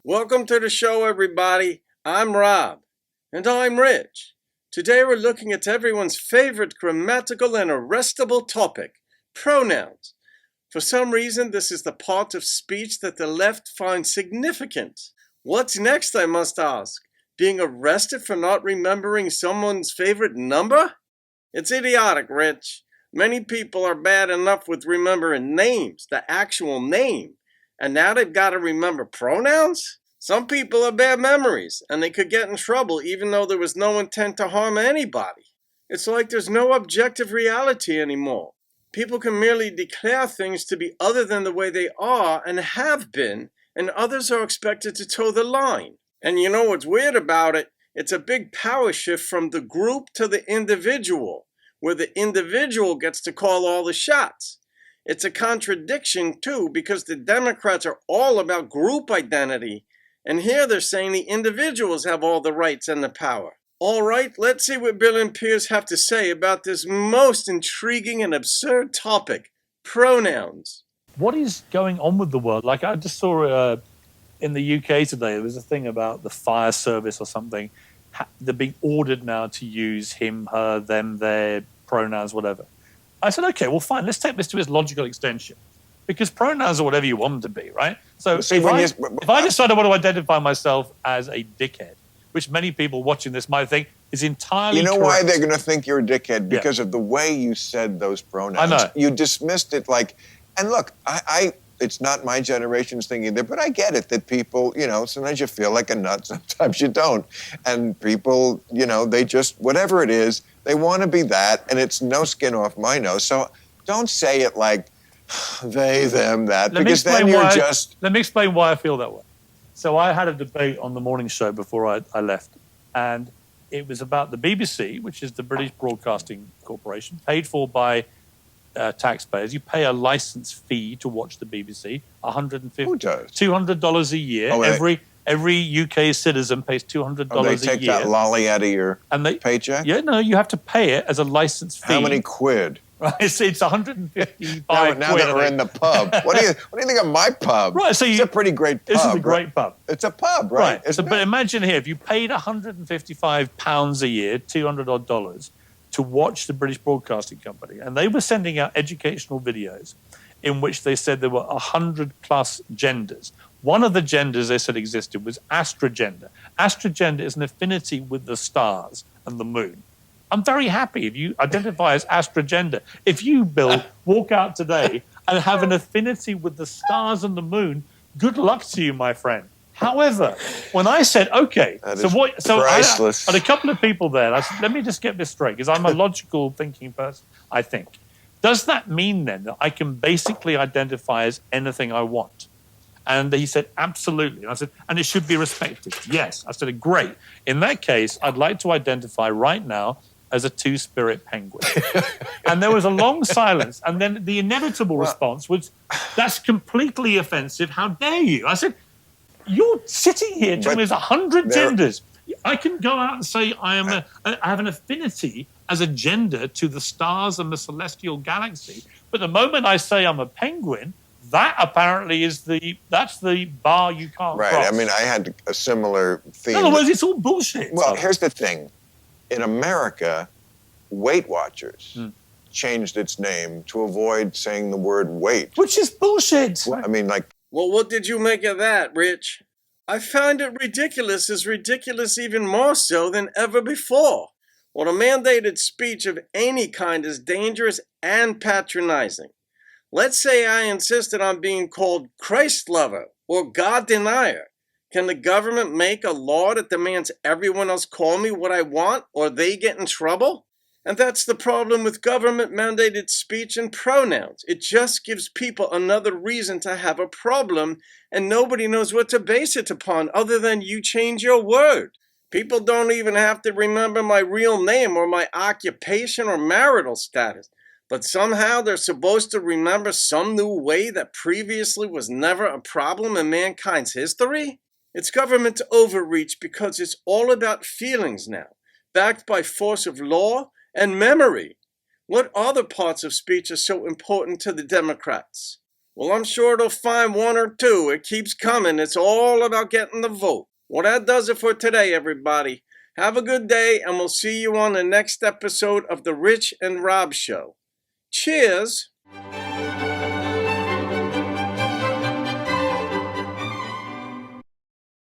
Welcome to the show, everybody. I'm Rob. And I'm Rich. Today we're looking at everyone's favorite grammatical and arrestable topic, pronouns. For some reason, this is the part of speech that the left finds significant. What's next, I must ask? Being arrested for not remembering someone's favorite number? It's idiotic, Rich. Many people are bad enough with remembering names, the actual name. And now they've got to remember pronouns? Some people have bad memories, and they could get in trouble even though there was no intent to harm anybody. It's like there's no objective reality anymore. People can merely declare things to be other than the way they are and have been, and others are expected to toe the line. And you know what's weird about it? It's a big power shift from the group to the individual, where the individual gets to call all the shots. It's a contradiction, too, because the Democrats are all about group identity, and here they're saying the individuals have all the rights and the power. All right, let's see what Bill and Piers have to say about this most intriguing and absurd topic, pronouns. What is going on with the world? Like, I just saw in the UK today, there was a thing about the fire service or something. They're being ordered now to use him, her, them, their pronouns, whatever. I said, okay, well, fine. Let's take this to its logical extension. Because pronouns are whatever you want them to be, right? So if I decide I want to identify myself as a dickhead, which many people watching this might think is entirely correct. Why they're going to think you're a dickhead? Because of the way you said those pronouns. I know. You dismissed it like, and look, it's not my generation's thing either, but I get it that people, sometimes you feel like a nut, sometimes you don't. And people, they just, whatever it is, they want to be that, and it's no skin off my nose. So don't say it like they, them, that, because then you're just... Let me explain why I feel that way. So I had a debate on the morning show before I left, and it was about the BBC, which is the British Broadcasting Corporation, paid for by taxpayers. You pay a license fee to watch the BBC, $200 a year. Oh, every UK citizen pays $200 a year. They take that lolly out of your paycheck? Yeah, no, you have to pay it as a license fee. How many quid? Right, it's 155 now that we're in the pub. What do you think of my pub? Right, so it's a pretty great pub. This is a great pub. It's a pub, right? But imagine here, if you paid £155 a year, $200 to watch the British Broadcasting Company, and they were sending out educational videos in which they said there were 100 plus genders. One of the genders they said existed was astrogender. Astrogender is an affinity with the stars and the moon. I'm very happy if you identify as astrogender. If you, Bill, walk out today and have an affinity with the stars and the moon, good luck to you, my friend. However, when I said, okay, priceless. I had a couple of people there, I said, let me just get this straight, because I'm a logical thinking person, I think. Does that mean then that I can basically identify as anything I want? And he said, absolutely. And I said, and it should be respected. Yes. I said, great. In that case, I'd like to identify right now as a two-spirit penguin. And there was a long silence. And then the inevitable response was, that's completely offensive. How dare you? I said, you're sitting here telling me there's 100 genders. I can go out and say I have an affinity as a gender to the stars and the celestial galaxy. But the moment I say I'm a penguin, that apparently that's the bar you can't cross. Right. I mean, I had a similar theme. In other words, it's all bullshit. Well, here's the thing. In America, Weight Watchers changed its name to avoid saying the word weight. Which is bullshit. Well, I mean, like... Well, what did you make of that, Rich? I find it ridiculous even more so than ever before. Well, a mandated speech of any kind is dangerous and patronizing. Let's say I insisted on being called Christ lover or God denier. Can the government make a law that demands everyone else call me what I want, or they get in trouble? And that's the problem with government-mandated speech and pronouns. It just gives people another reason to have a problem, and nobody knows what to base it upon other than you change your word. People don't even have to remember my real name or my occupation or marital status. But somehow they're supposed to remember some new way that previously was never a problem in mankind's history? It's government overreach because it's all about feelings now, backed by force of law and memory. What other parts of speech are so important to the Democrats? Well, I'm sure it'll find one or two. It keeps coming. It's all about getting the vote. Well, that does it for today, everybody. Have a good day, and we'll see you on the next episode of The Rich and Rob Show. Cheers!